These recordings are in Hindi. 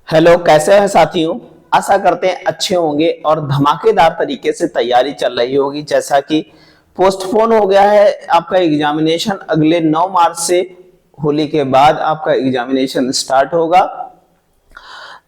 हेलो, कैसे हैं साथियों। आशा करते हैं अच्छे होंगे और धमाकेदार तरीके से तैयारी चल रही होगी। जैसा कि पोस्टपोन हो गया है आपका एग्जामिनेशन, अगले 9 मार्च से होली के बाद आपका एग्जामिनेशन स्टार्ट होगा।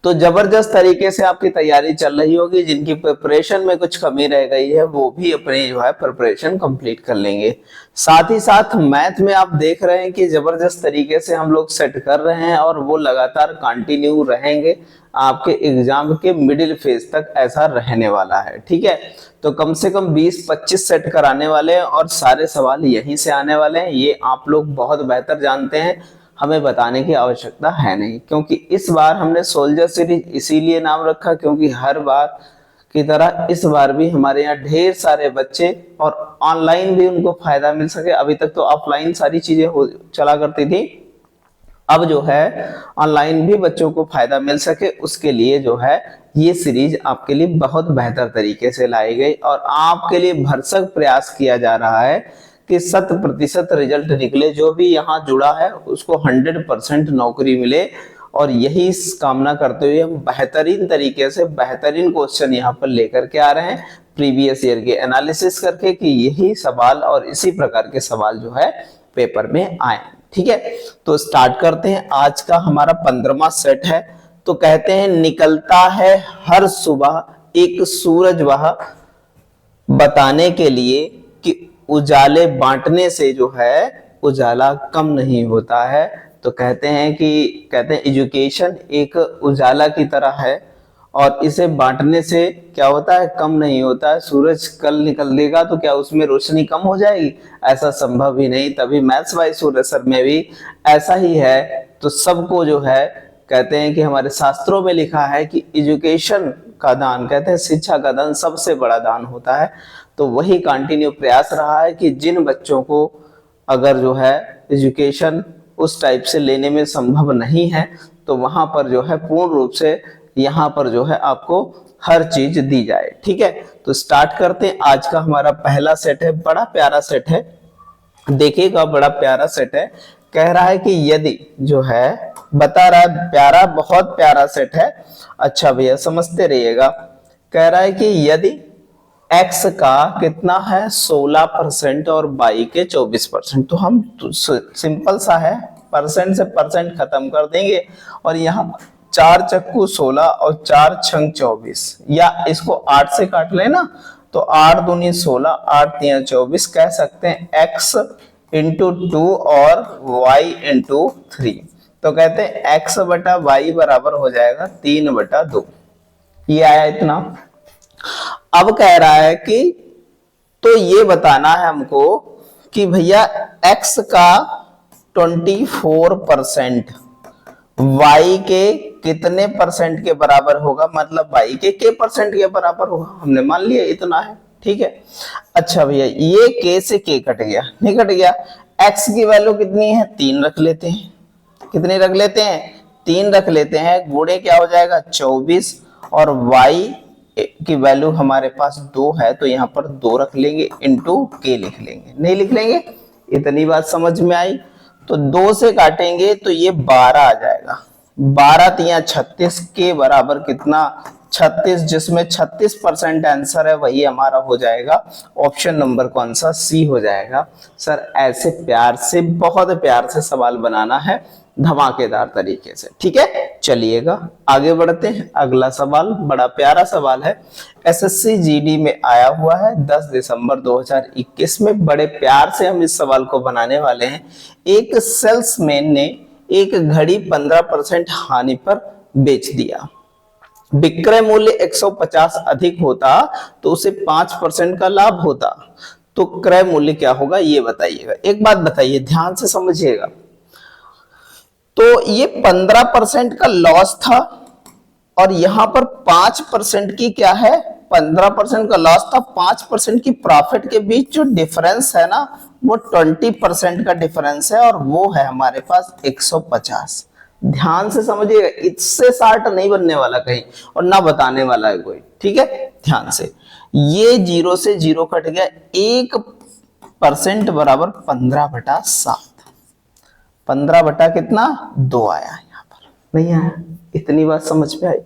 तो जबरदस्त तरीके से आपकी तैयारी चल रही होगी। जिनकी प्रिपरेशन में कुछ कमी रह गई है वो भी अपनी जो है प्रिपरेशन कंप्लीट कर लेंगे। साथ ही साथ मैथ में आप देख रहे हैं कि जबरदस्त तरीके से हम लोग सेट कर रहे हैं और वो लगातार कंटिन्यू रहेंगे। आपके एग्जाम के मिडिल फेज तक ऐसा रहने वाला है। ठीक है, तो कम से कम 20-25 सेट कराने वाले हैं और सारे सवाल यहीं से आने वाले हैं। ये आप लोग बहुत बेहतर जानते हैं, हमें बताने की आवश्यकता है नहीं। क्योंकि इस बार हमने सोल्जर सीरीज इसीलिए नाम रखा क्योंकि हर बार की तरह इस बार भी हमारे यहाँ ढेर सारे बच्चे और ऑनलाइन भी उनको फायदा मिल सके। अभी तक तो ऑफलाइन सारी चीजें चला करती थी, अब जो है ऑनलाइन भी बच्चों को फायदा मिल सके उसके लिए जो है ये सीरीज आपके लिए बहुत बेहतर तरीके से लाई गई और आपके लिए भरसक प्रयास किया जा रहा है कि 100% रिजल्ट निकले। जो भी यहाँ जुड़ा है उसको 100% नौकरी मिले और यही कामना करते हुए हम बेहतरीन तरीके से बेहतरीन क्वेश्चन यहाँ पर लेकर के आ रहे हैं, प्रीवियस ईयर के एनालिसिस करके कि यही सवाल और इसी प्रकार के सवाल जो है पेपर में आए। ठीक है, तो स्टार्ट करते हैं। आज का हमारा 15वां सेट है। तो कहते हैं निकलता है हर सुबह एक सूरज वह बताने के लिए कि उजाले बांटने से जो है उजाला कम नहीं होता है। तो कहते हैं एजुकेशन एक उजाला की तरह है और इसे बांटने से क्या होता है, कम नहीं होता है। सूरज कल निकल देगा तो क्या उसमें रोशनी कम हो जाएगी? ऐसा संभव ही नहीं। तभी मैथ्स बाय सूर्य सर में भी ऐसा ही है। तो सबको जो है कहते हैं कि हमारे शास्त्रों में लिखा है कि एजुकेशन का दान, कहते हैं शिक्षा का दान सबसे बड़ा दान होता है। तो वही कंटिन्यू प्रयास रहा है कि जिन बच्चों को अगर जो है एजुकेशन उस टाइप से लेने में संभव नहीं है तो वहां पर जो है पूर्ण रूप से यहाँ पर जो है आपको हर चीज दी जाए। ठीक है, तो स्टार्ट करते हैं। आज का हमारा पहला सेट है, बड़ा प्यारा सेट है, देखिएगा बड़ा प्यारा सेट है। कह रहा है कि यदि जो है बता रहा है, प्यारा बहुत प्यारा सेट है। अच्छा भैया समझते रहिएगा। कह रहा है कि यदि x का कितना है 16% और y के 24%, तो हम सिंपल सा है, परसेंट से परसेंट खत्म कर देंगे और यहाँ 4 चक्कू 16 और 4 छंग 24, या इसको 8 से काट लेना तो 8 दूनी 16, 8 तिया 24 कह सकते हैं। x इंटू 2 और y इंटू 3, तो कहते हैं x बटा y बराबर हो जाएगा 3/2। ये आया इतना। अब कह रहा है कि तो ये बताना है हमको कि भैया x का 24% y के कितने परसेंट के बराबर होगा, मतलब y के परसेंट के बराबर होगा। हमने मान लिया इतना है। ठीक है, अच्छा भैया ये k से k कट गया, नहीं कट गया। x की वैल्यू कितनी है 3 रख लेते हैं। कितने रख लेते हैं 3 रख लेते हैं। गुणे क्या हो जाएगा 24 और y की वैल्यू हमारे पास 2 है तो यहाँ पर 2 रख लेंगे इंटू k लिख लेंगे। नहीं लिख लेंगे? इतनी बात समझ में आई। तो 2 से काटेंगे तो ये 12 आ जाएगा। 12 तिया 36 के बराबर कितना 36, जिसमें 36% आंसर है वही हमारा हो जाएगा ऑप्शन नंबर कौन सा, सी हो जाएगा। सर ऐसे प्यार से, बहुत प्यार से सवाल बनाना है धमाकेदार तरीके से। ठीक है, चलिएगा आगे बढ़ते हैं। अगला सवाल बड़ा प्यारा सवाल है, एसएससी जीडी में आया हुआ है 10 दिसंबर 2021 में। बड़े प्यार से हम इस सवाल को बनाने वाले हैं। एक सेल्समैन ने एक घड़ी 15% हानि पर बेच दिया। विक्रय मूल्य 150 अधिक होता तो उसे 5% का लाभ होता, तो क्रय मूल्य क्या होगा ये बताइएगा। एक बात बताइए, ध्यान से समझिएगा। तो ये 15% का लॉस था और यहां पर 5% की क्या है, 15% का लॉस था, 5% की प्रॉफिट के बीच जो डिफरेंस है ना वो 20% का डिफरेंस है और वो है हमारे पास 150। ध्यान से समझिएगा, इससे शार्ट नहीं बनने वाला कहीं और ना बताने वाला है कोई। ठीक है, ध्यान से। ये 0 से 0 कट गया, 1% बराबर 15/7। 15 बटा कितना 2 आया, यहाँ पर नहीं आया। इतनी बात समझ में आई।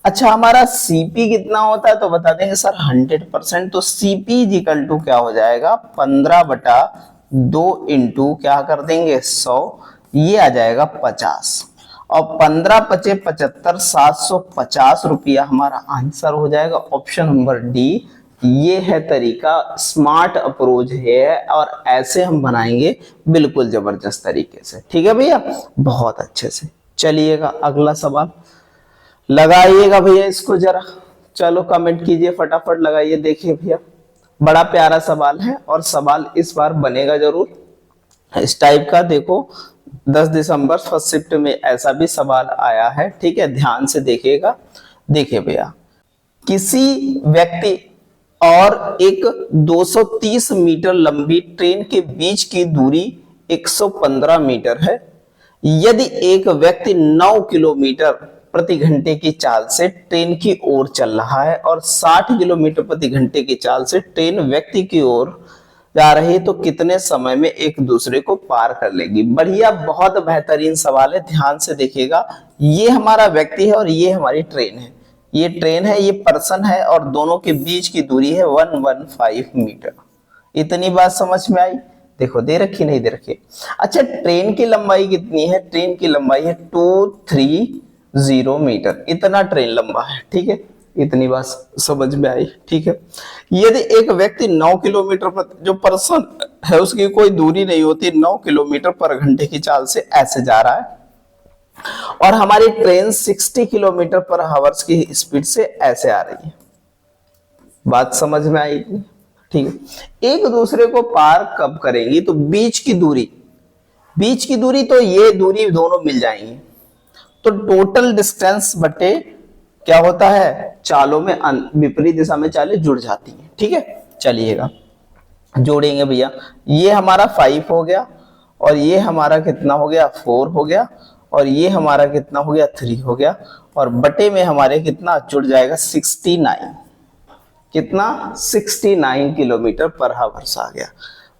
अच्छा, हमारा सीपी कितना होता है तो बता देंगे सर 100%। तो सीपी इजिकल टू क्या हो जाएगा 15/2 इंटू क्या कर देंगे 100, ये आ जाएगा 50 और 15 पचे 75, 750 रुपया हमारा आंसर हो जाएगा। ऑप्शन नंबर डी ये है तरीका, स्मार्ट अप्रोच है और ऐसे हम बनाएंगे बिल्कुल जबरदस्त तरीके से। ठीक है भैया, बहुत अच्छे से। चलिएगा अगला सवाल लगाइएगा भैया इसको जरा, चलो कमेंट कीजिए फटाफट लगाइए। देखिए भैया बड़ा प्यारा सवाल है और सवाल इस बार बनेगा जरूर इस टाइप का। देखो 10 दिसंबर फर्स्ट शिफ्ट में ऐसा भी सवाल आया है। ठीक है, ध्यान से देखिएगा। देखिए भैया, किसी व्यक्ति और एक 230 मीटर लंबी ट्रेन के बीच की दूरी 115 मीटर है। यदि एक व्यक्ति 9 किलोमीटर प्रति घंटे की चाल से ट्रेन की ओर चल रहा है और 60 किलोमीटर प्रति घंटे की चाल से ट्रेन व्यक्ति की ओर जा रही है तो कितने समय में एक दूसरे को पार कर लेगी। बढ़िया, बहुत बेहतरीन सवाल है, ध्यान से देखिएगा। ये हमारा व्यक्ति है और ये हमारी ट्रेन है। ये ट्रेन है, ये पर्सन है और दोनों के बीच की दूरी है 115 मीटर। इतनी बात समझ में आई। देखो दे रखी नहीं दे रखी। अच्छा, ट्रेन की लंबाई कितनी है? ट्रेन की लंबाई है 230 मीटर, इतना ट्रेन लंबा है। ठीक है, इतनी बात समझ में आई। ठीक है, यदि एक व्यक्ति 9 किलोमीटर पर, जो पर्सन है उसकी कोई दूरी नहीं होती, 9 किलोमीटर पर घंटे की चाल से ऐसे जा रहा है और हमारी ट्रेन 60 किलोमीटर पर आवर्स की स्पीड से ऐसे आ रही है। बात समझ में आई? ठीक है, एक दूसरे को पार कब करेंगी? तो बीच की दूरी तो ये दूरी दोनों मिल जाएंगी तो टोटल डिस्टेंस बटे क्या होता है, चालों में विपरीत दिशा में चालें जुड़ जाती हैं। ठीक है, चलिएगा जोड़ेंगे भैया। ये हमारा 5 हो गया और ये हमारा कितना हो गया 4 हो गया और ये हमारा कितना हो गया 3 हो गया और बटे में हमारे कितना जुड़ जाएगा 69। कितना 69 किलोमीटर पर आवर्स आ गया।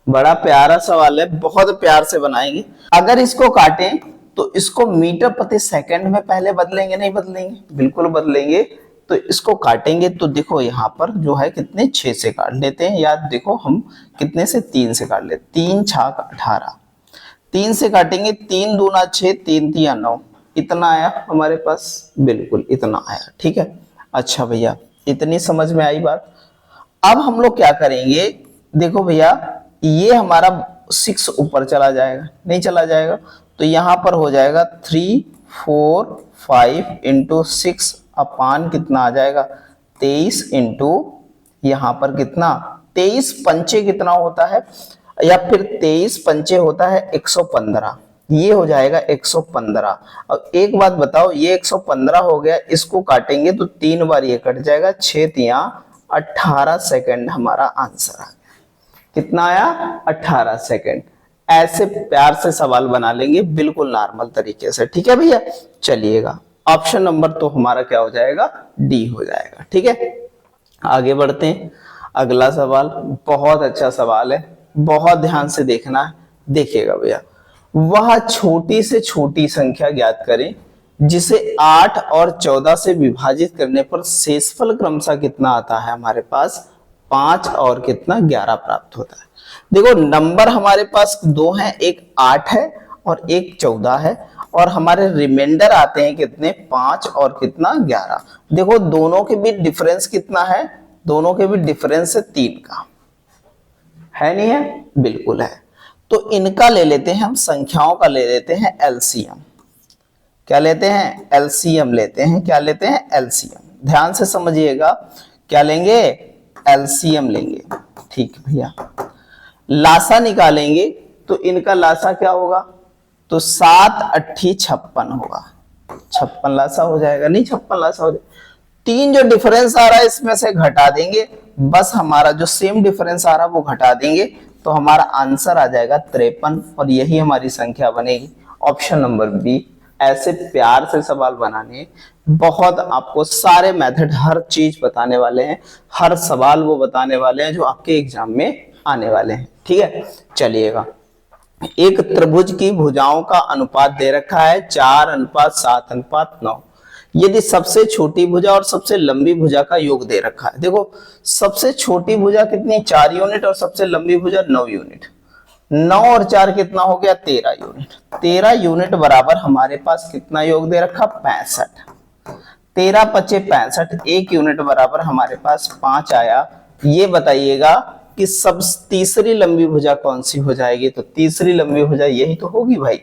बड़ा प्यारा सवाल है, बहुत प्यार से बनाएंगे। अगर इसको काटें तो इसको मीटर प्रति सेकंड में पहले बदलेंगे, नहीं बदलेंगे? बिल्कुल बदलेंगे। तो इसको काटेंगे तो देखो यहाँ पर जो है कितने 6 से काट लेते हैं, याद देखो हम कितने से 3 से काट लेते, 3 छाक 18, 3 से काटेंगे 3 दूना 6, 3 तिया 9, इतना आया हमारे पास, बिल्कुल इतना आया। ठीक है, अच्छा भैया इतनी समझ में आई बात। अब हम लोग क्या करेंगे, देखो भैया ये हमारा 6 ऊपर चला जाएगा, नहीं चला जाएगा तो यहां पर हो जाएगा 3 4 5 इंटू 6 अपान कितना आ जाएगा 23 इंटू यहां पर कितना 23 पंचे कितना होता है, या फिर 23 पंचे होता है 115, ये हो जाएगा 115। अब एक बात बताओ, ये 115 हो गया, इसको काटेंगे तो 3 बार ये कट जाएगा, 6 तिया 18 सेकंड हमारा आंसर आ गया। कितना आया 18 सेकंड। ऐसे प्यार से सवाल बना लेंगे बिल्कुल नॉर्मल तरीके से। ठीक है भैया, चलिएगा ऑप्शन नंबर तो हमारा क्या हो जाएगा डी हो जाएगा। ठीक है, आगे बढ़ते हैं। अगला सवाल बहुत अच्छा सवाल है, बहुत ध्यान से देखना है। देखिएगा भैया, वह छोटी से छोटी संख्या ज्ञात करें जिसे 8 और 14 से विभाजित करने पर शेषफल क्रमशः कितना आता है हमारे पास 5 और कितना 11 प्राप्त होता है। देखो नंबर हमारे पास 2 हैं, एक 8 है और एक 14 है और हमारे रिमाइंडर आते हैं कितने 5 और कितना 11। देखो दोनों के बीच डिफरेंस कितना है, दोनों के बीच डिफरेंस है 3 का, है नहीं है? बिल्कुल है। तो इनका ले लेते हैं हम, संख्याओं का ले लेते हैं एलसीएम। क्या लेते हैं? एलसीएम लेते हैं। क्या लेते हैं? एलसीएम। ध्यान से समझिएगा, क्या लेंगे? एलसीएम लेंगे। ठीक है भैया, लासा निकालेंगे तो इनका लासा क्या होगा, तो 7 8 56 होगा, 56 लासा हो जाएगा, नहीं 56 लासा हो जाएगा। 3 जो डिफरेंस आ रहा है इसमें से घटा देंगे, बस हमारा जो सेम डिफरेंस आ रहा है वो घटा देंगे तो हमारा आंसर आ जाएगा 53 और यही हमारी संख्या बनेगी। Option number B. ऐसे प्यार से सवाल बनाने, बहुत आपको सारे मेथड हर चीज बताने वाले हैं, हर सवाल वो बताने वाले हैं जो आपके एग्जाम में आने वाले हैं। ठीक है, चलिएगा। एक त्रिभुज की भुजाओं का अनुपात दे रखा है 4:7:9। यदि सबसे छोटी भुजा और सबसे लंबी भुजा का योग दे रखा है, देखो सबसे छोटी भुजा कितनी 4 यूनिट और सबसे लंबी भुजा 9 यूनिट, 9 और 4 कितना हो गया 13 यूनिट, 13 यूनिट बराबर हमारे पास कितना योग दे रखा 65, 13 पचे 65, 1 यूनिट बराबर हमारे पास 5 आया। ये बताइएगा कि सब तीसरी लंबी भुजा कौन सी हो जाएगी, तो तीसरी लंबी भुजा यही तो होगी भाई,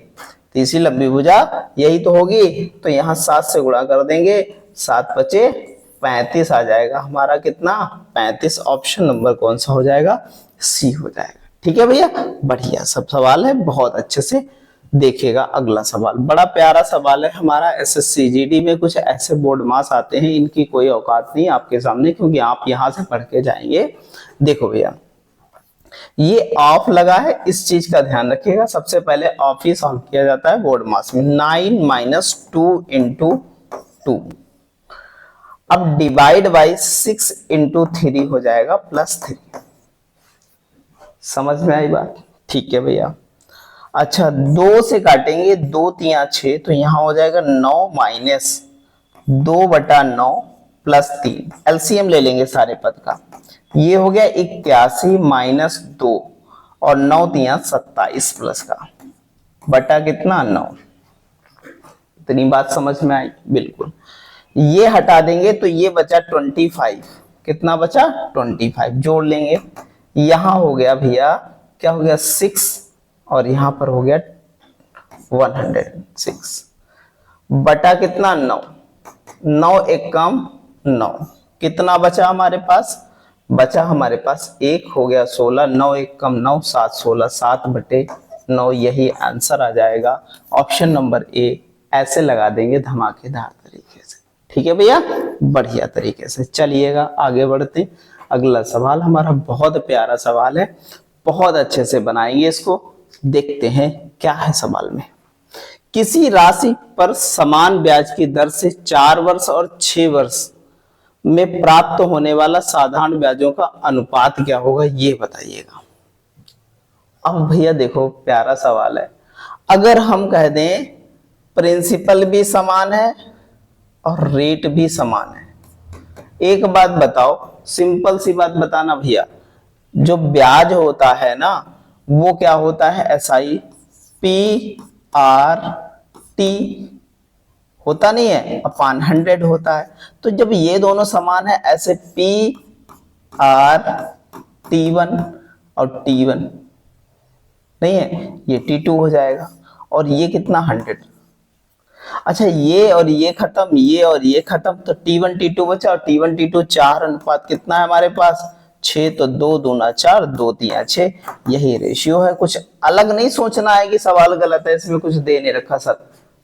तीसरी लंबी भुजा यही तो होगी। तो यहाँ 7 से गुणा कर देंगे, 7 पचे 35 आ जाएगा हमारा कितना 35। ऑप्शन नंबर कौन सा हो जाएगा, सी हो जाएगा। ठीक है भैया, बढ़िया सब सवाल है, बहुत अच्छे से देखिएगा। अगला सवाल बड़ा प्यारा सवाल है हमारा, एसएससी जीडी में कुछ ऐसे बोर्ड मास आते हैं, इनकी कोई औकात नहीं आपके सामने, क्योंकि आप यहां से पढ़ के जाएंगे। देखो भैया, ये ऑफ लगा है, इस चीज का ध्यान रखिएगा। सबसे पहले ऑफ ही सॉल्व किया जाता है बोर्ड मास में। 9 - 2 × 2, अब डिवाइड बाई 6 × 3 हो जाएगा +3। समझ में आई बात? ठीक है भैया। अच्छा, 2 से काटेंगे, 2 × 3 = 6, तो यहां हो जाएगा 9 - 2/9 +3। एलसीएम ले लेंगे सारे पद का, ये हो गया 81 - 2 और 9 × 3 = 27 प्लस का बटा कितना 9। इतनी बात समझ में आई? बिल्कुल। ये हटा देंगे तो ये बचा 25, कितना बचा 25, जोड़ लेंगे, यहां हो गया भैया क्या हो गया 6 और यहां पर हो गया 106 बटा कितना 9, 9 एक कम 9, कितना बचा हमारे पास, बचा हमारे पास 1 हो गया 16, 9 एक कम 9, 7 16, 7/9, यही आंसर आ जाएगा। ऑप्शन नंबर ए ऐसे लगा देंगे धमाकेदार तरीके से। ठीक है भैया, बढ़िया तरीके से। चलिएगा आगे बढ़ते, अगला सवाल हमारा बहुत प्यारा सवाल है, बहुत अच्छे से बनाएंगे इसको। देखते हैं क्या है सवाल में। किसी राशि पर समान ब्याज की दर से 4 वर्ष और 6 वर्ष में प्राप्त होने वाला साधारण ब्याजों का अनुपात क्या होगा, ये बताइएगा। अब भैया देखो प्यारा सवाल है, अगर हम कह दें प्रिंसिपल भी समान है और रेट भी समान है, एक बात बताओ, सिंपल सी बात बताना भैया, जो ब्याज होता है ना वो क्या होता है SI PRT होता नहीं है, अपॉन 100 होता है। तो जब ये दोनों समान है ऐसे PRT1 और T1 नहीं है, ये T2 हो जाएगा और ये कितना 100। अच्छा, ये और ये खत्म, ये और ये खत्म, तो T1 T2 बचा और T1 T2 4 अनुपात कितना है हमारे पास 6, तो 2 दूना 4, 2 3 6, यही रेशियो है। कुछ अलग नहीं सोचना है कि सवाल गलत है, इसमें कुछ दे नहीं रखा सर,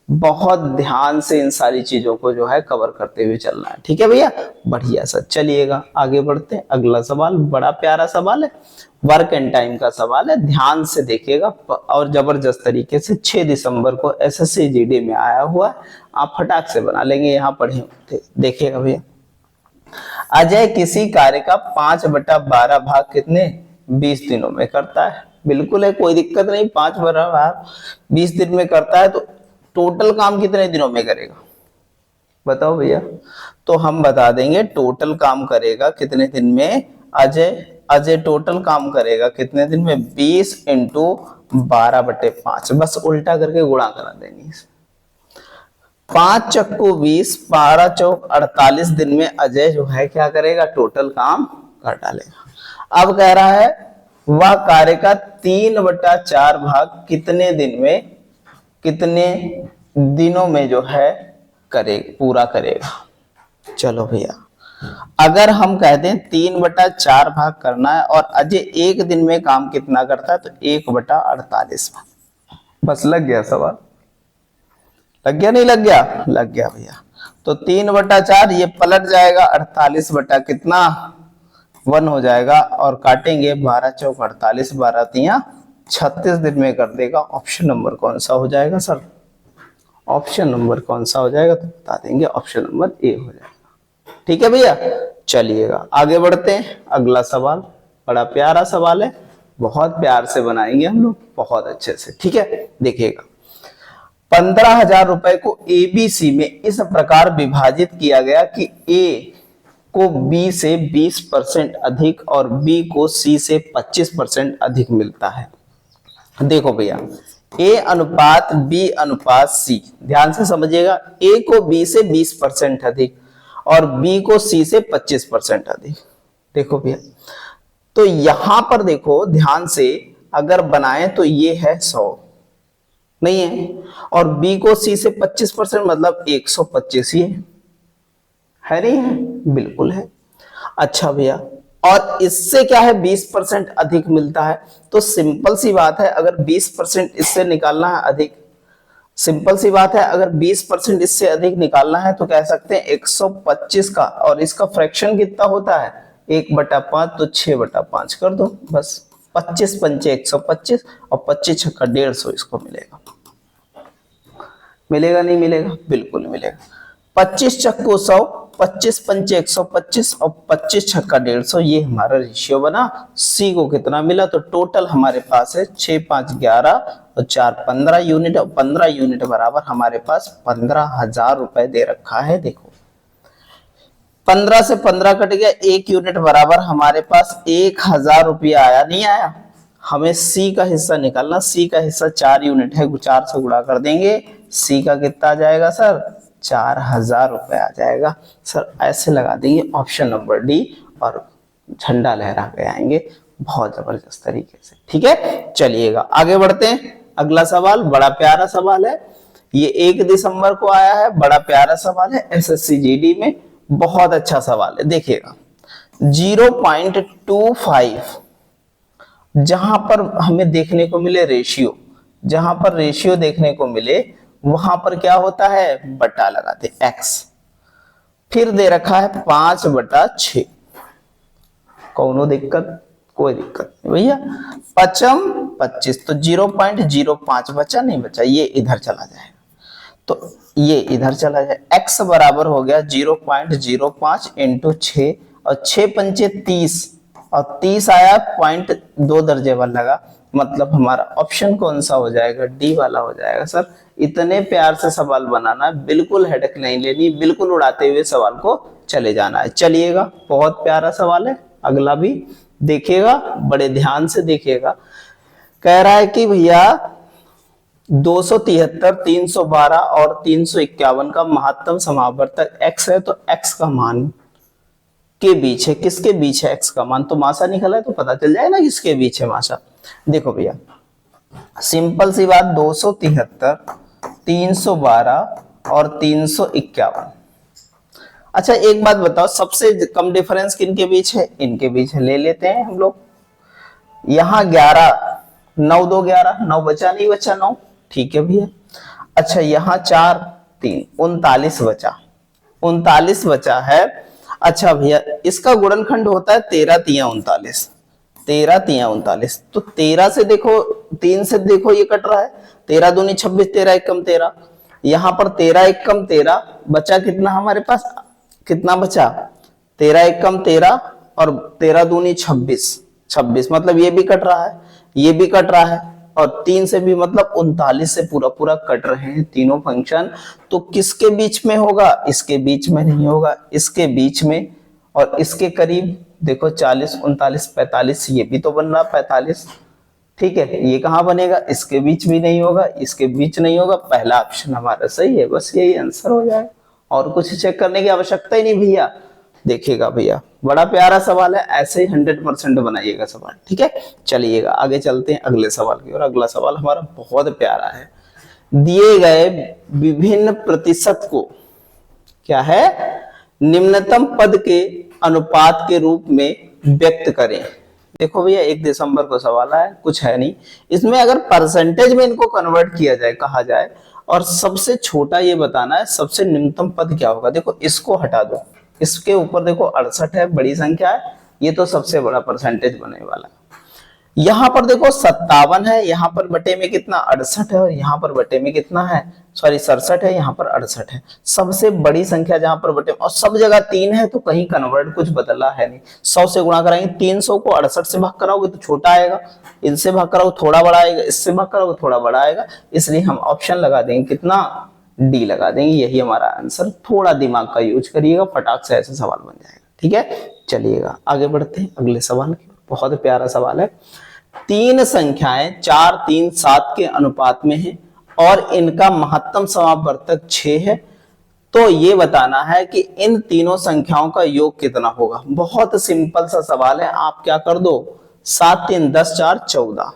बहुत ध्यान से इन सारी चीजों को जो है कवर करते हुए चलना है। ठीक है भैया, बढ़िया सर। चलिएगा आगे बढ़ते हैं, अगला सवाल बड़ा प्यारा सवाल है, वर्क एंड टाइम का सवाल है, ध्यान से देखिएगा और जबरदस्त तरीके से। 6 दिसंबर को एसएससी जीडी में आया हुआ है, आप फटाक से बना लेंगे, यहाँ पढ़े देखिएगा भैया। अजय किसी कार्य का 5/12 भाग कितने 20 दिनों में करता है। बिल्कुल है, कोई दिक्कत नहीं, 5/12 भाग 20 दिन में करता है, तो टोटल काम कितने दिनों में करेगा बताओ भैया। तो हम बता देंगे टोटल काम करेगा कितने दिन में अजय टोटल काम करेगा कितने दिन में 20 × 12/5, बस उल्टा करके गुणा करा देंगे। 5 चक्कू 20, 12 चौक 48 दिन में अजय जो है क्या करेगा टोटल काम कर डालेगा। अब कह रहा है वह कार्य का 3/4 भाग कितने दिन में, कितने दिनों में जो है पूरा करेगा। चलो भैया, अगर हम कहते हैं 3/4 भाग करना है और अजय 1 दिन में काम कितना करता है, तो 1/48। बस लग गया सवाल, लग गया नहीं लग गया, लग गया भैया। तो 3/4 ये पलट जाएगा 48 बटा कितना 1 हो जाएगा, और काटेंगे 12 चौक 48, 12 3 36 दिन में कर देगा। ऑप्शन नंबर कौन सा हो जाएगा सर, ऑप्शन नंबर कौन सा हो जाएगा, तो बता देंगे ऑप्शन नंबर ए हो जाएगा। ठीक है भैया, चलिएगा आगे बढ़ते हैं। अगला सवाल बड़ा प्यारा सवाल है, बहुत प्यार से बनाएंगे हम लोग, बहुत अच्छे से। ठीक है, देखिएगा 15,000 रुपए को एबीसी में इस प्रकार विभाजित किया गया कि ए को बी से 20% अधिक और बी को सी से 25% अधिक मिलता है। देखो भैया, ए अनुपात बी अनुपात सी, ध्यान से समझिएगा, ए को बी से 20% अधिक और बी को सी से 25% अधिक। देखो भैया, तो यहां पर देखो ध्यान से, अगर बनाए तो ये है 100 नहीं है, और बी को सी से 25% मतलब 125 ही है नहीं है? बिल्कुल है। अच्छा भैया, और इससे क्या है 20% अधिक मिलता है, तो सिंपल सी बात है, अगर 20% इससे निकालना है अधिक, सिंपल सी बात है, अगर 20% इससे अधिक निकालना है तो कह सकते हैं 125 का, और इसका फ्रैक्शन कितना होता है 1/5, तो 6/5 कर दो बस। 25 पंचे 125 और 25 छक्का 150 इसको मिलेगा। मिलेगा नहीं मिलेगा? बिल्कुल मिलेगा। 25 चक्को 100, 25 पंचे 125 और 25 छक्का 150, ये हमारा रेशियो बना। सी को कितना मिला? तो टोटल हमारे पास है 6 5 11 और 4 15 यूनिट, और 15 यूनिट बराबर हमारे पास 15,000 रुपए दे रखा है। देखो 15 से 15 कट गया, 1 यूनिट बराबर हमारे पास 1,000 रुपया आया, नहीं आया? हमें सी का हिस्सा निकालना, सी का हिस्सा 4 यूनिट है, 4 से गुणा कर देंगे, सी का कितना आ जाएगा सर? 4,000 रुपए आ जाएगा सर। ऐसे लगा देंगे ऑप्शन नंबर डी और झंडा लहरा के आएंगे बहुत जबरदस्त तरीके से। ठीक है, चलिएगा आगे बढ़ते हैं। अगला सवाल बड़ा प्यारा सवाल है, ये 1 दिसंबर को आया है, बड़ा प्यारा सवाल है, एसएससी जीडी में बहुत अच्छा सवाल है। देखिएगा 0.25 जहां पर हमें देखने को मिले रेशियो, जहां पर रेशियो देखने को मिले वहां पर क्या होता है? बटा लगाते x। फिर दे रखा है 5/6, कौनो दिक्कत? कोई दिक्कत नहीं भैया। 5 25, तो 0.05 बचा नहीं बचा, ये इधर चला जाएगा, तो ये इधर चला जाए। x बराबर हो गया 0.05 इंटू 6, और 6 पंचे 30, और 30 आया 0.2 दर्जे वाला लगा, मतलब हमारा ऑप्शन कौन सा हो जाएगा? डी वाला हो जाएगा सर। इतने प्यार से सवाल बनाना है, बिल्कुल हेडेक नहीं लेनी, बिल्कुल उड़ाते हुए सवाल को चले जाना है। चलिएगा, बहुत प्यारा सवाल है, अगला भी देखिएगा, बड़े ध्यान से देखिएगा। कह रहा है कि भैया 273, 312 और 351 का महत्तम समावर्तक x है, तो x का मान के बीच है, किसके बीच है x का मान? तो मासा निकला है तो पता चल जाए ना किसके बीच है मासा। देखो भैया सिंपल सी बात, 273, 312 और 351। अच्छा एक बात बताओ, सबसे कम डिफरेंस किनके बीच है? इनके बीच है, ले लेते हैं हम लोग। यहां 11, 9 2 11, 9 बचा नहीं बचा 9, ठीक है भैया। अच्छा यहाँ 4 3 39 बचा, 39 बचा है। अच्छा भैया इसका गुणनखंड होता है 13 3 39, 13 3 39, तो 13 से देखो, 3 से देखो ये कट रहा है, 13 दूनी 26, 13 एकम 13, यहाँ पर 13 एकम 13 बचा, कितना हमारे पास कितना बचा? 13 एकम 13 और 13 दूनी 26, 26 मतलब ये भी कट रहा है, ये भी कट रहा है, और 3 से भी मतलब 39 से पूरा पूरा कट रहे हैं तीनों फंक्शन। तो किसके बीच में होगा? इसके बीच में नहीं होगा, इसके बीच में, और इसके करीब देखो 40 39 45, ये भी तो बन रहा 45, ठीक है। ये कहां बनेगा? इसके बीच भी नहीं होगा, इसके बीच नहीं होगा, पहला ऑप्शन हमारा सही है, बस यही आंसर हो जाए, और कुछ चेक करने की आवश्यकता ही नहीं भैया। देखिएगा भैया बड़ा प्यारा सवाल है, ऐसे ही 100% बनाइएगा सवाल, ठीक है। चलिएगा आगे चलते हैं अगले सवाल की ओर। अगला सवाल हमारा बहुत प्यारा है, दिए गए विभिन्न प्रतिशत को क्या है? निम्नतम पद के अनुपात के रूप में व्यक्त करें। देखो भैया 1 दिसंबर को सवाल है, कुछ है नहीं इसमें, अगर परसेंटेज में इनको कन्वर्ट किया जाए, कहा जाए, और सबसे छोटा ये बताना है सबसे निम्नतम पद क्या होगा। देखो इसको हटा दो, इसके ऊपर देखो 68 है, बड़ी संख्या है, ये तो सबसे बड़ा परसेंटेज बनने वाला है। यहां पर देखो 57 है, यहां पर बटे में कितना 68 है, और यहां पर बटे में कितना है, सॉरी 67 है, यहां पर 68 है। सबसे बड़ी संख्या जहां पर बटे, और सब जगह 3 है, तो कहीं कन्वर्ट कुछ बदला है नहीं। 100 से गुणा कराएंगे, 300 को 68 से भाग कराओगे तो छोटा आएगा, इनसे भाग कराओगे थोड़ा बड़ा आएगा, इससे भाग कराओगे थोड़ा बड़ा आएगा, इसलिए हम ऑप्शन लगा देंगे कितना, डी लगा देंगे, यही हमारा आंसर। थोड़ा दिमाग का यूज करिएगा, फटाक से ऐसे सवाल बन जाएगा। ठीक है, चलिएगा आगे बढ़ते हैं अगले सवाल की। बहुत प्यारा सवाल है। तीन संख्याएं 4, 3, 7 के अनुपात में है और इनका महत्तम समापवर्तक 6 है, तो ये बताना है कि इन तीनों संख्याओं का योग कितना होगा। बहुत सिंपल सा सवाल है, आप क्या कर दो, 7, 3, 10, 4, 14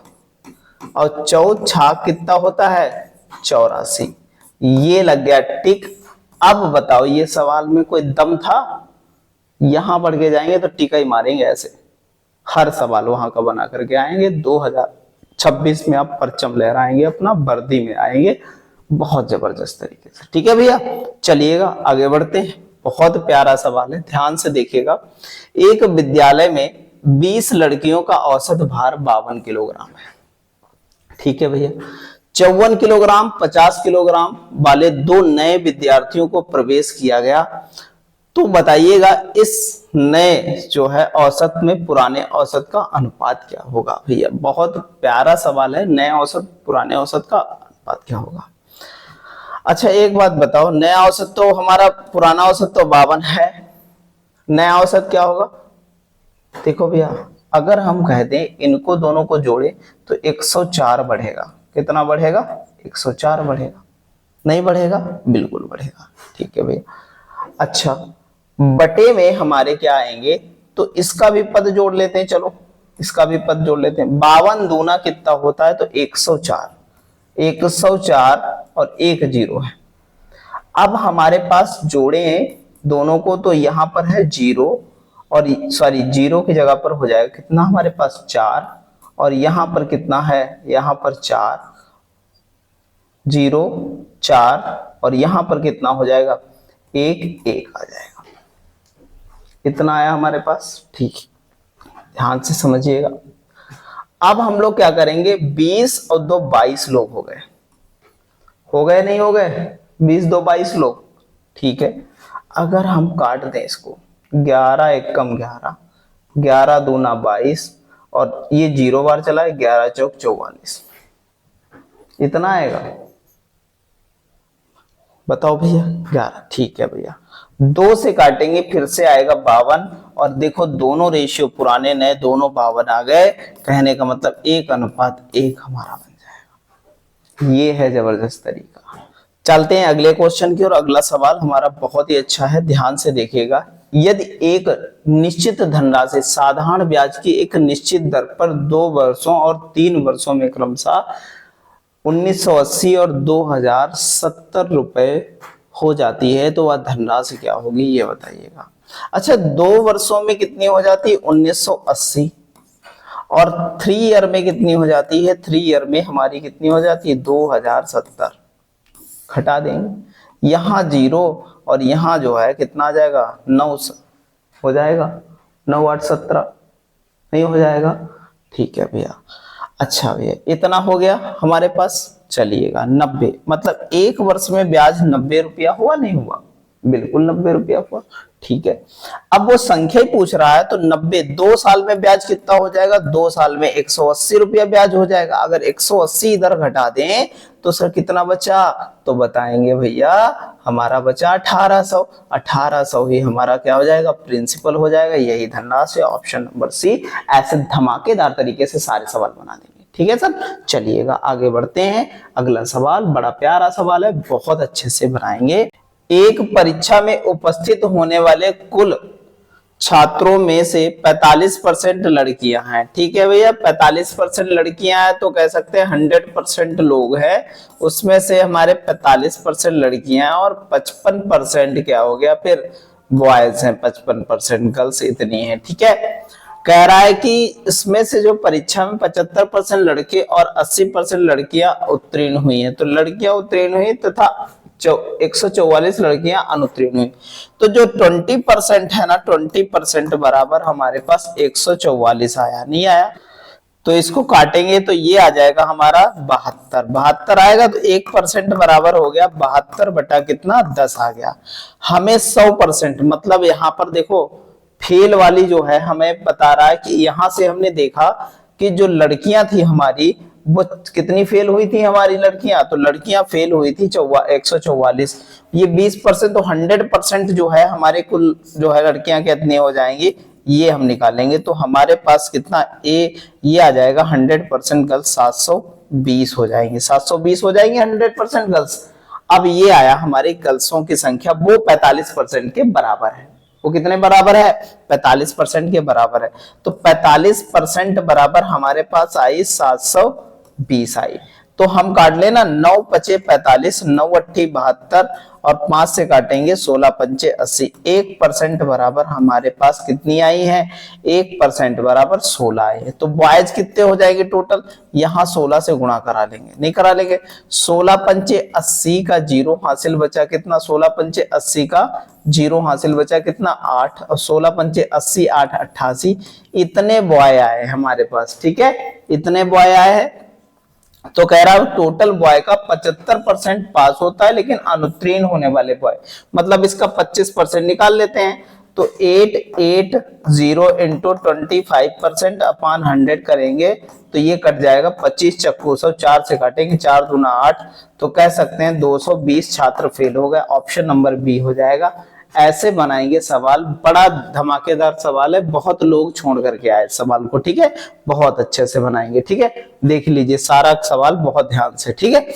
और 14 छाक कितना होता है, 84। ये लग गया टिक। अब बताओ ये सवाल में कोई दम था, यहां बढ़ के जाएंगे तो टिका ही मारेंगे ऐसे, हर सवाल वहां का बना करके आएंगे। 2026 में आप परचम लहराएंगे, अपना वर्दी में आएंगे बहुत जबरदस्त तरीके से। ठीक है भैया, चलिएगा आगे बढ़ते हैं। बहुत प्यारा सवाल है, ध्यान से देखिएगा। एक विद्यालय में 20 लड़कियों का औसत भार 52 किलोग्राम है। ठीक है भैया, 54 किलोग्राम 50 किलोग्राम वाले दो नए विद्यार्थियों को प्रवेश किया गया, तो बताइएगा इस नए जो है औसत में पुराने औसत का अनुपात क्या होगा। भैया बहुत प्यारा सवाल है, नए औसत पुराने औसत का अनुपात क्या होगा। अच्छा एक बात बताओ, नया औसत तो हमारा, पुराना औसत तो 52 है, नया औसत क्या होगा। देखो भैया, अगर हम कह दें इनको दोनों को जोड़े तो 104 बढ़ेगा। कितना बढ़ेगा, 104 बढ़ेगा। नहीं बढ़ेगा, बिल्कुल बढ़ेगा। ठीक है भैया। अच्छा बटे में हमारे क्या आएंगे, तो इसका भी पद जोड़ लेते हैं, चलो इसका भी पद जोड़ लेते हैं। 52 दूना कितना होता है, तो 104, 104 और एक 0 है। अब हमारे पास जोड़े हैं दोनों को, तो यहां पर है 0 और सॉरी 0 की जगह पर हो जाएगा कितना हमारे पास 4, और यहां पर कितना है, यहां पर 4, 0 4 और यहां पर कितना हो जाएगा 1 1 आ जाएगा। इतना आया हमारे पास। ठीक, ध्यान से समझिएगा। अब हम लोग क्या करेंगे, 20 और 2 22 लोग हो गए, हो गए नहीं हो गए, 20 2 22 लोग। ठीक है, अगर हम काट दें इसको, 11 एकम 11, 11 दूना 22 और ये 0 बार चला है, 11 चौक 44, इतना आएगा। बताओ भैया 11। ठीक है भैया, 2 से काटेंगे फिर से आएगा 52, और देखो दोनों रेशियो पुराने नए दोनों 52 आ गए, कहने का मतलब 1:1 हमारा बन जाएगा। ये है जबरदस्त तरीका। चलते हैं अगले क्वेश्चन की, और अगला सवाल हमारा बहुत ही अच्छा है, ध्यान से देखिएगा। यदि एक निश्चित धनराशि साधारण ब्याज की एक निश्चित दर पर 2 वर्षों और 3 वर्षों में क्रमशः 1980 और 2070 रुपए हो जाती है, तो वह धनराशि क्या होगी, ये बताइएगा। अच्छा 2 वर्षों में कितनी हो जाती है, 1980, और 3 ईयर में कितनी हो जाती है, 3 ईयर में हमारी कितनी हो जाती है, 2070। घटा देंगे, यहाँ 0 और यहाँ जो है कितना आ जाएगा, 9 हो जाएगा, 9 8 17 नहीं हो जाएगा। ठीक है भैया। अच्छा भैया इतना हो गया हमारे पास। चलिएगा 90, मतलब 1 वर्ष में ब्याज 90 रुपया हुआ, नहीं हुआ, बिल्कुल 90 रुपया हुआ। ठीक है, अब वो संख्या ही पूछ रहा है, तो 90 2 साल में ब्याज कितना हो जाएगा, 2 साल में 180 रुपया ब्याज हो जाएगा। अगर 180 इधर घटा दें तो सर कितना बचा, तो बताएंगे भैया हमारा बचा 1800। 1800 ही हमारा क्या हो जाएगा, प्रिंसिपल हो जाएगा। यही धनराशि, ऑप्शन नंबर सी। ऐसे धमाकेदार तरीके से सारे सवाल बना देंगे। ठीक है सर, चलिएगा आगे बढ़ते हैं। अगला सवाल बड़ा प्यारा सवाल है, बहुत अच्छे से बनाएंगे। एक परीक्षा में उपस्थित होने वाले कुल छात्रों में से 45% लड़कियां हैं। ठीक है भैया, 45% लड़कियां हैं, तो कह सकते हैं 100% लोग हैं, उसमें से हमारे 45% लड़कियां हैं और 55% क्या हो गया फिर बॉयज हैं, 55% गर्ल्स इतनी है। ठीक है, कह रहा है कि इसमें से जो परीक्षा में 75% लड़के और 80% लड़कियां उत्तीर्ण हुई हैं, तो लड़कियां उत्तीर्ण हुई तथा 144 लड़कियां अनुत्तीर्ण हुई। तो जो 20% है ना, 20% बराबर हमारे पास 144 आया, नहीं आया। तो इसको काटेंगे तो ये आ जाएगा हमारा 72। 72 आएगा तो 1% बराबर हो गया 72 बटा कितना 10 आ गया। हमें 100% मतलब यहाँ पर देखो फेल वाली जो है हमें बता रहा है कि यहां से हमने देखा कि जो लड़कियां थी हमारी वो कितनी फेल हुई थी हमारी लड़कियां, तो लड़कियां फेल हुई थी 144। ये 20% तो 100% जो है हमारे कुल जो है लड़कियां कितनी हो जाएंगी ये हम निकालेंगे। तो हमारे पास कितना ये आ जाएगा 100% गर्ल्स 720 हो जाएंगे, 720 हो जाएंगे 100% गर्ल्स। अब ये आया हमारे गर्ल्सों की संख्या वो 45% के बराबर है। वो कितने बराबर है 45% के बराबर है। तो 45% बराबर हमारे पास आई 720 आई। तो हम काट लेना 9 पचे 45, 9 अट्ठी 72 और 5 से काटेंगे 16 पंचे 80। 1% बराबर हमारे पास कितनी आई है 1% बराबर 16 आई है। तो बॉयज कितने हो जाएंगे टोटल, यहाँ 16 से गुणा करा लेंगे, नहीं करा लेंगे। 16 पंचे 80 का 0 हासिल बचा कितना, 16 पंचे 80 का 0 हासिल बचा कितना 8 और 16 पंचे 80 8 88। इतने बॉय आए हमारे पास, ठीक है इतने बॉय आए हैं। तो कह रहा हूं टोटल बॉय का 75% पास होता है लेकिन अनुत्तीर्ण होने वाले बॉय मतलब इसका 25% निकाल लेते हैं। तो 880 इंटू 25% अपॉन 100 करेंगे तो ये कट जाएगा 25 चक्कू 100, 4 से काटेंगे 4 दूना 8। तो कह सकते हैं 220 छात्र फेल हो गए। ऑप्शन नंबर बी हो जाएगा। ऐसे बनाएंगे सवाल, बड़ा धमाकेदार सवाल है, बहुत लोग छोड़ करके आए सवाल को, ठीक है बहुत अच्छे से बनाएंगे, ठीक है देख लीजिए सारा सवाल बहुत ध्यान से, ठीक है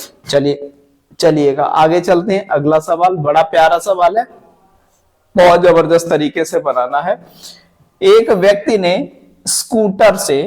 चलिएगा आगे चलते हैं। अगला सवाल बड़ा प्यारा सवाल है, बहुत जबरदस्त तरीके से बनाना है। एक व्यक्ति ने स्कूटर से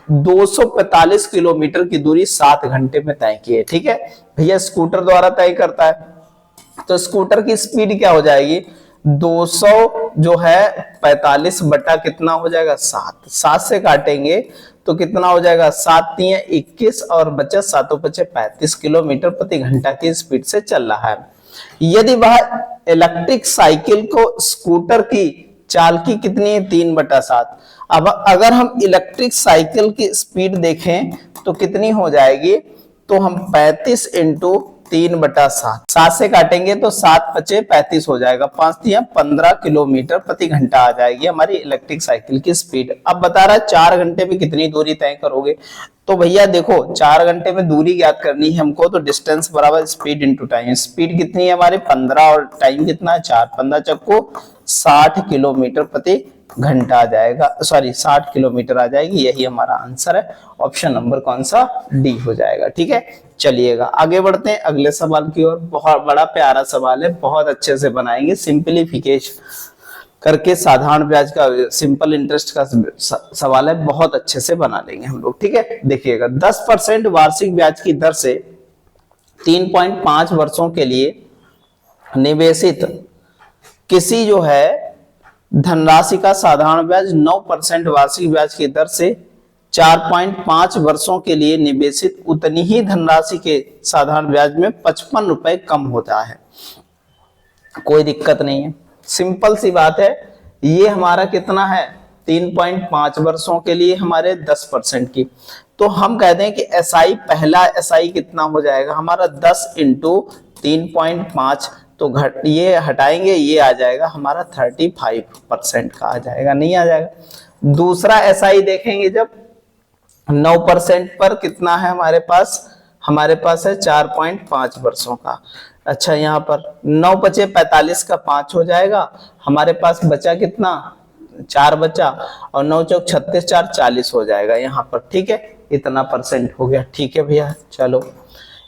245 किलोमीटर की दूरी 7 घंटे में तय की है, ठीक है भैया स्कूटर द्वारा तय करता है तो स्कूटर की स्पीड क्या हो जाएगी 200 जो है 45 बटा कितना हो जाएगा 7, 7 से काटेंगे तो कितना हो जाएगा 7 3 21 और बचा 7 5 35 किलोमीटर प्रति घंटा की स्पीड से चल रहा है। यदि वह इलेक्ट्रिक साइकिल को स्कूटर की चालकी कितनी है 3/7। अब अगर हम इलेक्ट्रिक साइकिल की स्पीड देखें तो कितनी हो जाएगी, तो हम 35 इंटू 3/7, 7 से काटेंगे तो 7 5 35 हो जाएगा, 5 3 15 किलोमीटर प्रति घंटा आ जाएगी हमारी इलेक्ट्रिक साइकिल की स्पीड। अब बता रहा है 4 घंटे में कितनी दूरी तय करोगे, तो भैया देखो 4 घंटे में दूरी ज्ञात करनी है हमको, तो डिस्टेंस बराबर स्पीड इंटू टाइम। स्पीड कितनी है हमारे 15 और टाइम कितना है 4, 15 चक्को 60 किलोमीटर प्रति घंटा आ जाएगा, सॉरी 60 किलोमीटर आ जाएगी। यही हमारा आंसर है। ऑप्शन नंबर कौन सा डी हो जाएगा, ठीक है चलिएगा आगे बढ़ते हैं अगले सवाल की ओर। बहुत बड़ा प्यारा सवाल है, बहुत अच्छे से बनाएंगे, सिंपलीफिकेशन करके साधारण ब्याज का सिंपल इंटरेस्ट का सवाल है, बहुत अच्छे से बना लेंगे हम लोग, ठीक है देखिएगा 10% वार्षिक ब्याज की दर से 3.5 वर्षों के लिए निवेशित किसी जो है धनराशि का साधारण ब्याज 9% वार्षिक ब्याज की दर से 4.5 वर्षों के लिए निवेशित उतनी ही धनराशि के साधारण ब्याज में 55 रुपए कम होता है। कोई दिक्कत नहीं है, सिंपल सी बात है। ये हमारा कितना है 3.5 वर्षों के लिए हमारे 10% की, तो हम कहते हैं कि एसआई पहला एसआई कितना हो जाएगा हमारा 10 इंटू 3.5, तो ये हटाएंगे ये आ जाएगा हमारा 35% का आ जाएगा, नहीं आ जाएगा। दूसरा एसआई देखेंगे जब 9% पर कितना है हमारे पास है 4.5 वर्षों का। अच्छा यहाँ पर 9 बचे 45 का 5 हो जाएगा, हमारे पास बचा कितना 4 बचा और 9 चौक 36 4 40 हो जाएगा यहाँ पर, ठीक है इतना परसेंट हो गया, ठीक है भैया। चलो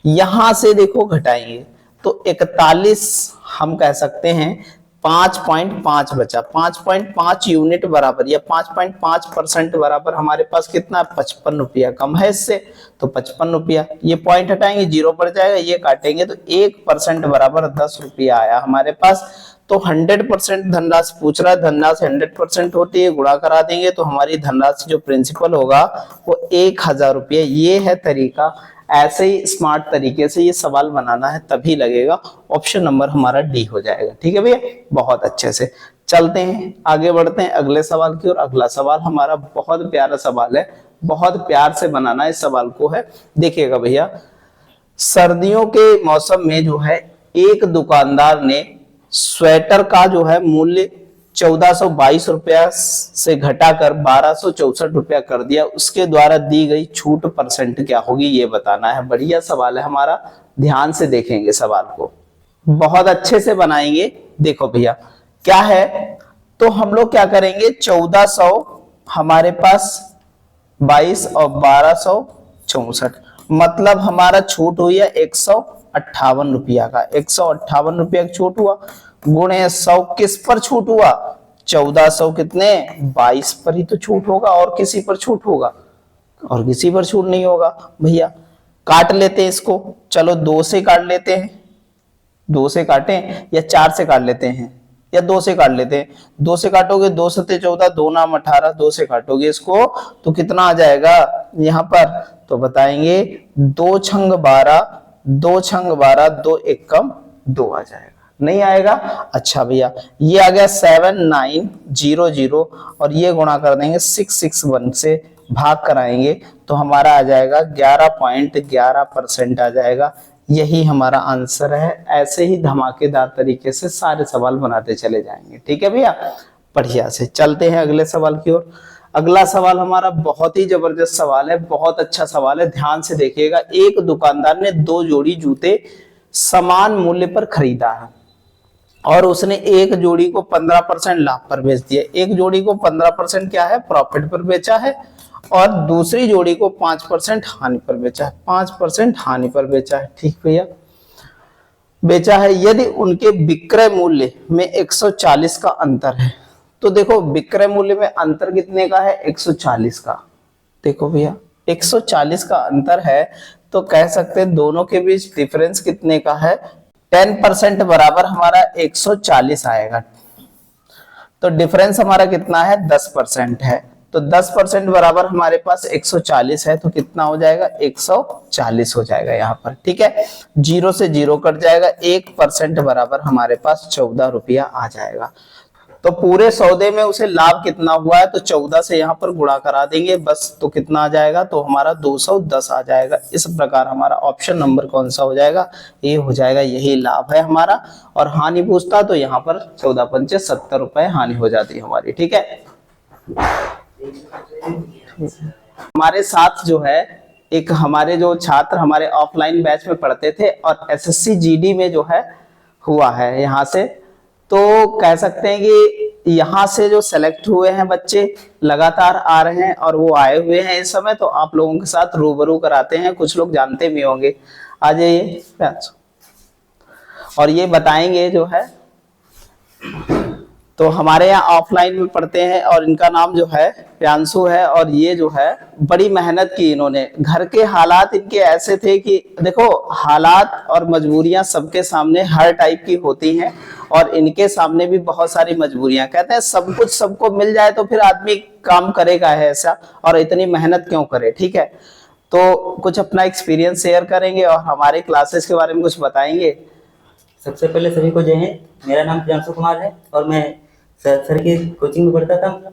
यहां से देखो घटाएंगे तो 41 हम कह सकते हैं 5.5 बचा, 5.5 यूनिट बराबर या 5.5% बराबर हमारे पास कितना 55 रुपया कम है इससे, तो 55 रुपया ये पॉइंट हटाएंगे 0 पर जाएगा, ये काटेंगे तो 1% बराबर 10 रुपया आया हमारे पास। तो 100% धनराशि पूछ रहा है, धनराशि 100% होती है, गुणा करा देंगे तो हमारी धनराशि जो प्रिंसिपल होगा वो 1000 रुपये। ये है तरीका, ऐसे ही स्मार्ट तरीके से ये सवाल बनाना है तभी लगेगा। ऑप्शन नंबर हमारा डी हो जाएगा, ठीक है भैया बहुत अच्छे से। चलते हैं आगे बढ़ते हैं अगले सवाल की ओर। अगला सवाल हमारा बहुत प्यारा सवाल है, बहुत प्यार से बनाना इस सवाल को है। देखिएगा भैया, सर्दियों के मौसम में जो है एक दुकानदार ने स्वेटर का जो है मूल्य 1422 रुपया से घटाकर 1264 रुपया कर दिया, उसके द्वारा दी गई छूट परसेंट क्या होगी ये बताना है। बढ़िया सवाल है हमारा, ध्यान से देखेंगे सवाल को, बहुत अच्छे से बनाएंगे। देखो भैया क्या है, तो हम लोग क्या करेंगे, 1400 हमारे पास 22 और 1264, मतलब हमारा छूट हुई है 158 रुपया का। 158 रुपया का छूट हुआ, गुणे 100 किस पर छूट हुआ, 1400 कितने 22 पर ही तो छूट होगा, और किसी पर छूट होगा, और किसी पर छूट नहीं होगा। भैया काट लेते हैं इसको, चलो 2 से काट लेते हैं, 2 से काटें या 4 से काट लेते हैं, या 2 से काट लेते हैं। 2 से काटोगे 2 सत्ते 14, 2 नाम 18, 2 से काटोगे इसको तो कितना आ जाएगा यहाँ पर, तो बताएंगे 2 छंग 12, 2 छंग 12, 2 एकम 2 आ जाएगा, नहीं आएगा। अच्छा भैया ये आ गया 7900 और ये गुणा कर देंगे 661 से, भाग कराएंगे तो हमारा आ जाएगा 11.11% आ जाएगा। यही हमारा आंसर है। ऐसे ही धमाकेदार तरीके से सारे सवाल बनाते चले जाएंगे, ठीक है भैया। बढ़िया से चलते हैं अगले सवाल की ओर। अगला सवाल हमारा बहुत ही जबरदस्त सवाल है, बहुत अच्छा सवाल है, ध्यान से देखिएगा। एक दुकानदार ने 2 जोड़ी जूते समान मूल्य पर खरीदा है और उसने एक जोड़ी को 15% लाभ पर बेच दिया। एक जोड़ी को 15% क्या है, प्रॉफिट पर बेचा है, और दूसरी जोड़ी को 5% हानि पर बेचा है। 5% हानि पर बेचा है, ठीक भैया, बेचा है। यदि उनके विक्रय मूल्य में 140 का अंतर है, तो देखो विक्रय मूल्य में अंतर कितने का है, 140 का। देखो भैया 140 का अंतर है, तो कह सकते हैं दोनों के बीच डिफरेंस कितने का है, 10% बराबर हमारा 140 आएगा। तो डिफरेंस हमारा कितना है, 10% है। तो 10% बराबर हमारे पास 140 है, तो कितना हो जाएगा, 140 हो जाएगा यहाँ पर, ठीक है। 0 से 0 कट जाएगा, 1% बराबर हमारे पास 14 रुपया आ जाएगा। तो पूरे सौदे में उसे लाभ कितना हुआ है, तो 14 से यहाँ पर गुणा करा देंगे बस, तो कितना आ जाएगा, तो हमारा 210 आ जाएगा। इस प्रकार हमारा ऑप्शन नंबर कौन सा हो जाएगा, ये हो जाएगा, यही लाभ है हमारा। और हानि पूछता तो यहाँ पर 14 पंचे 70 रुपए हानि हो जाती है हमारी, ठीक है। हमारे साथ जो है एक हमारे जो छात्र हमारे ऑफलाइन बैच में पढ़ते थे और एसएससी जीडी में जो है हुआ है यहाँ से, तो कह सकते हैं कि यहाँ से जो सेलेक्ट हुए हैं बच्चे लगातार आ रहे हैं और वो आए हुए हैं इस समय, तो आप लोगों के साथ रूबरू कराते हैं। कुछ लोग जानते भी होंगे, आ जाइए और ये बताएंगे जो है। तो हमारे यहाँ ऑफलाइन में पढ़ते हैं और इनका नाम जो है प्रियांशु है, और ये जो है बड़ी मेहनत की इन्होंने। घर के हालात इनके ऐसे थे कि देखो हालात और मजबूरियां सबके सामने हर टाइप की होती हैं, और इनके सामने भी बहुत सारी मजबूरियां। कहते हैं सब कुछ सबको मिल जाए तो फिर आदमी काम करेगा है ऐसा, और इतनी मेहनत क्यों करे, ठीक है। तो कुछ अपना एक्सपीरियंस शेयर करेंगे और हमारे क्लासेस के बारे में कुछ बताएंगे। सबसे पहले सभी को जय हिंद। मेरा नाम प्रियांशु कुमार है और मैं सर की कोचिंग में पढ़ता था,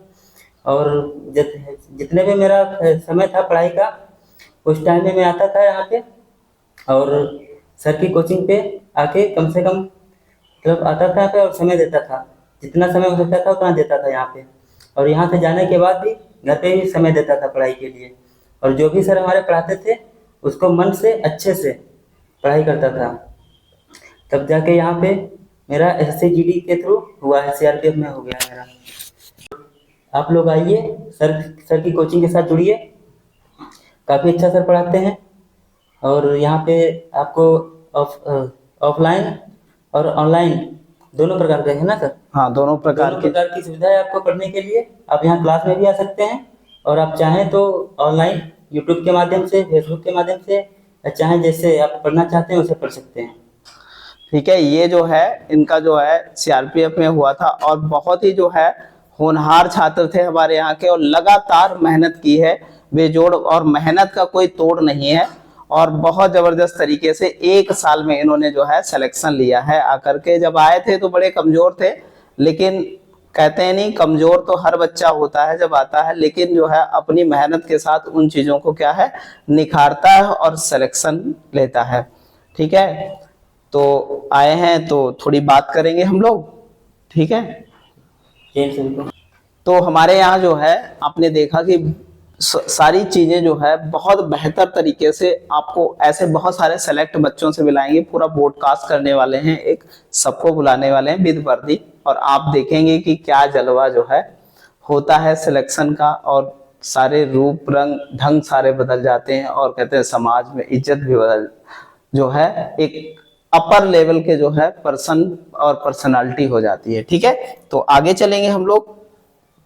और जितने भी मेरा समय था पढ़ाई का, उस टाइम में मैं आता था यहाँ पे और सर की कोचिंग पे आके कम से कम मतलब आता था पे और समय देता था, जितना समय हो सकता था उतना देता था यहाँ पे। और यहाँ से जाने के बाद भी घर पे भी समय देता था पढ़ाई के लिए, और जो भी सर हमारे पढ़ाते थे उसको मन से अच्छे से पढ़ाई करता था। तब जाके यहाँ पे मेरा एसएससी जीडी के थ्रू हुआ है, सीआरपीएफ में हो गया मेरा। आप लोग आइए, सर की कोचिंग के साथ जुड़िए, काफ़ी अच्छा सर पढ़ाते हैं। और यहाँ पे आपको ऑफलाइन और ऑनलाइन दोनों प्रकार का है ना सर? हाँ, दोनों प्रकार की सुविधा है आपको पढ़ने के लिए। आप यहाँ क्लास में भी आ सकते हैं, और आप चाहें तो ऑनलाइन यूट्यूब के माध्यम से, फेसबुक के माध्यम से, चाहें जैसे आप पढ़ना चाहते हैं उसे पढ़ सकते हैं, ठीक है। ये जो है इनका जो है सीआरपीएफ में हुआ था, और बहुत ही जो है होनहार छात्र थे हमारे यहाँ के, और लगातार मेहनत की है बेजोड़, और मेहनत का कोई तोड़ नहीं है। और बहुत जबरदस्त तरीके से 1 साल में इन्होंने जो है सिलेक्शन लिया है आकर के। जब आए थे तो बड़े कमजोर थे, लेकिन कहते हैं नहीं, कमजोर तो हर बच्चा होता है जब आता है, लेकिन जो है अपनी मेहनत के साथ उन चीजों को क्या है निखारता है और सिलेक्शन लेता है। ठीक है, तो आए हैं तो थोड़ी बात करेंगे हम लोग। ठीक है, जय हिंद सभी को। तो हमारे यहाँ जो है आपने देखा कि सारी चीजें जो है बहुत बेहतर तरीके से आपको ऐसे बहुत सारे सेलेक्ट बच्चों से बुलाएंगे, पूरा ब्रॉडकास्ट करने वाले हैं, एक सबको बुलाने वाले हैं विद वर्दी, और आप देखेंगे कि क्या जलवा जो है होता है सिलेक्शन का, और सारे रूप रंग ढंग सारे बदल जाते हैं, और कहते हैं समाज में इज्जत भी बदल जो है एक अपर लेवल के जो है पर्सन और पर्सनालिटी हो जाती है। ठीक है, तो आगे चलेंगे हम लोग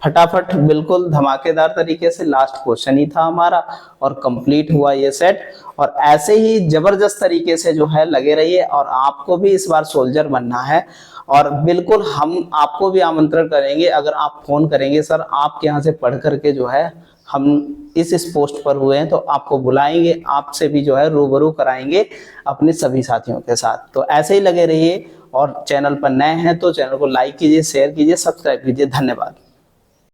फटाफट, बिल्कुल धमाकेदार तरीके से। लास्ट क्वेश्चन ही था हमारा और कंप्लीट हुआ ये सेट, और ऐसे ही जबरदस्त तरीके से जो है लगे रहिए, और आपको भी इस बार सोल्जर बनना है, और बिल्कुल हम आपको भी आमंत्रण करेंगे, अगर आप फोन करेंगे सर आपके यहाँ से पढ़ करके जो है हम इस पोस्ट पर हुए हैं, तो आपको बुलाएंगे, आपसे भी जो है रूबरू कराएंगे अपने सभी साथियों के साथ। तो ऐसे ही लगे रहिए, और चैनल पर नए हैं तो चैनल को लाइक कीजिए, शेयर कीजिए, सब्सक्राइब कीजिए। धन्यवाद।